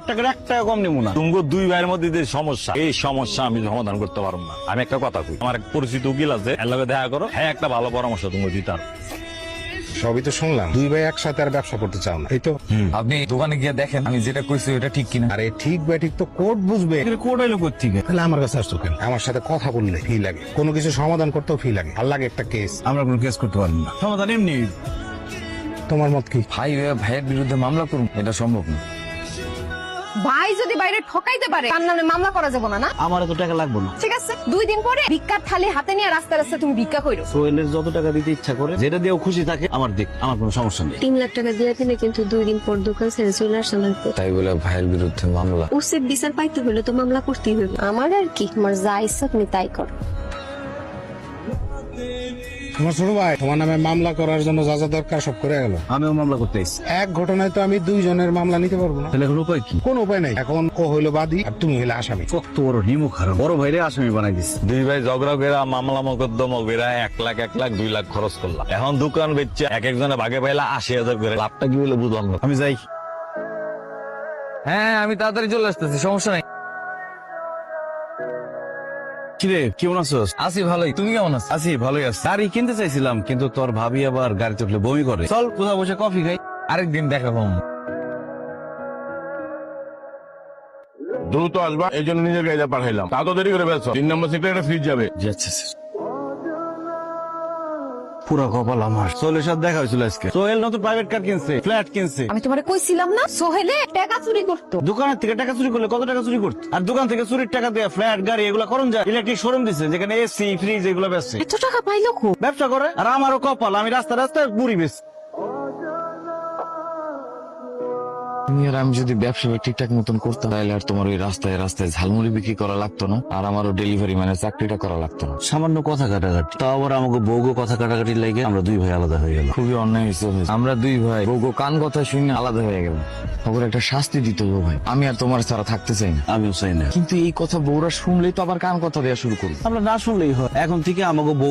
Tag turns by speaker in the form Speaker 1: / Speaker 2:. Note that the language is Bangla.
Speaker 1: 1 টাকা কম নেবো না। তুমি দুই ভাইয়ের মধ্যে যে সমস্যা, এই সমস্যা আমি সমাধান করতে পারবো না। আমি একটা কথা কই, আমার এক পরিচিত উকিল আছে, এর লগে দেখা করো, হ্যাঁ একটা ভালো পরামর্শ তুমি দিতে পারো।
Speaker 2: সবই তো শুনলাম, দুই ভাই একসাথে আর ব্যবসা করতে চাও না, এই তো?
Speaker 3: আপনি দোকানে গিয়ে দেখেন আমি যেটা কইছি ওটা ঠিক কিনা।
Speaker 2: আরে ঠিক ভাই ঠিক তো কোর্ট বুঝবে।
Speaker 1: কোর্ট হইলো কোথেকে?
Speaker 2: তাহলে আমার কাছে আসতো কেন? আমার সাথে কথা বললে ফি লাগে, কোনো কিছু সমাধান করতেও ফি লাগে, আর লাগে একটা কেস।
Speaker 1: আমরা কোনো কেস করতে পারবো না, সমাধান এমনি।
Speaker 2: তোমার মত কি?
Speaker 3: ভাইয়ের বিরুদ্ধে মামলা করুন, এটা সম্ভব না।
Speaker 4: ভাই যদি বাইরে ঠকাইতে পারে তার নামে মামলা করা যাবে না।
Speaker 1: আমার এত টাকা লাগবে না।
Speaker 4: ঠিক আছে, 2 দিন পরে ভিক্ষার থালি হাতে নিয়ে রাস্তায় রাস্তায় তুমি ভিক্ষা কইরো।
Speaker 1: সোহেলের যত টাকা দিতে ইচ্ছা করে, যেটা দিয়েও খুশি থাকে, আমার দিক, আমার কোনো সমস্যা নেই।
Speaker 5: 3 লাখ টাকা দিয়ে দিলে কিন্তু 2 দিন পর দোকান ছেড়ে চলে আসা লাগবে।
Speaker 3: তাই বলে ভাইয়ের বিরুদ্ধে মামলা?
Speaker 5: উচিত বিচার পাইতে হলে তো মামলা করতেই হবে। আমার আর কি, আমার যা ইচ্ছা তুমি তাই কর।
Speaker 2: তোমার ছোট ভাই তোমার নামে মামলা করার জন্য যা যা দরকার সব করে গেল।
Speaker 1: আমিও মামলা করতে এসেছি।
Speaker 2: এক ঘটনায় তো আমি 2 জনের মামলা নিতে পারবো না।
Speaker 1: তাহলে এখন উপায় কি?
Speaker 2: কোন উপায় নাই, এখন ও হইলো বাদী আর তুমি হইলে আসামি।
Speaker 1: কত বড় নিমুখ হারাম, বড় ভাইরে আসামি বানাই দিচ্ছে। দুই ভাই ঝগড়া করে মামলা মকদ্দমা করে 1 লাখ 2 লাখ খরচ করলাম। এখন দোকান বেচছে এক একজনে ভাগে পাইলা 80,000 করে। লাভটা কি হলো বুঝলাম না। আমি যাই।
Speaker 3: হ্যাঁ আমি তাড়াতাড়ি চলে আসতেছি, সমস্যা নাই।
Speaker 1: কিরে কেমন আছোস?
Speaker 3: আছি ভালোই, তুমি কেমন আছো?
Speaker 1: আছি ভালোই আছি। গাড়ি কিনতে চাইছিলাম, কিন্তু তোর ভাবি আবার গাড়ি চড়লে বমি করে। চল কোথাও বসে কফি খাই।
Speaker 3: আরেকদিন দেখা পাবো।
Speaker 6: দ্রুত আসবা, এই জন্য নিজের গাড়িটা পাঠাইলাম। তা তো দেরি করে বেছো, 3 নম্বর সিটে একটা ফ্রিজ যাবে।
Speaker 1: জি আচ্ছা স্যার। পুরো কপাল আমার। সোহেলের সাথে দেখা হয়েছিল আজকে। সোহেল নতুন প্রাইভেট কার কিনছে, ফ্ল্যাট কিনছে।
Speaker 4: আমি তোমারে কইছিলাম না সোহেলে টাকা চুরি করতো।
Speaker 1: দোকানের থেকে টাকা চুরি করলে কত টাকা চুরি করতো? আর দোকান থেকে চুরির টাকা দিয়ে ফ্ল্যাট গাড়ি এগুলো করুন যায়। ইলেকট্রিক শোরুম দিচ্ছে, যেখানে এসি ফ্রিজ এগুলো বেচছে।
Speaker 4: এত টাকা পাইলো খুব।
Speaker 1: ব্যবসা করে। আর আমারও কপাল, আমি রাস্তা রাস্তায় বুড়ি বেশ।
Speaker 3: তুমি আর আমি যদি ব্যবসা ঠিকঠাক মতন করতাম, তাহলে আর তোমার ওই রাস্তায় রাস্তায় ঝালমুড়ি বিক্রি করা লাগতো না, আর আমারও ডেলিভারি মানে চাকরিটা করা লাগতো না।
Speaker 1: সামান্য কথা কাটাকাটি, তাও আবার আমাকে বউগো কথা কাটাকাটি লাগে আমরা দুই ভাই আলাদা হয়ে গেল।
Speaker 3: খুবই অন্যায় হয়েছে ভাই। আমরা দুই ভাই বউগো কান কথা শুনে আলাদা হয়ে গেল। খবর একটা শাস্তি দিতে হবে ভাই। আমি আর তোমার ছাড়া থাকতে চাই না।
Speaker 1: আমিও চাই না,
Speaker 3: কিন্তু এই কথা বউরা শুনলেই তো আবার কান কথা দেওয়া শুরু করবে।
Speaker 1: আমরা না শুনলেই হয়। এখন থেকে আমাকে বউ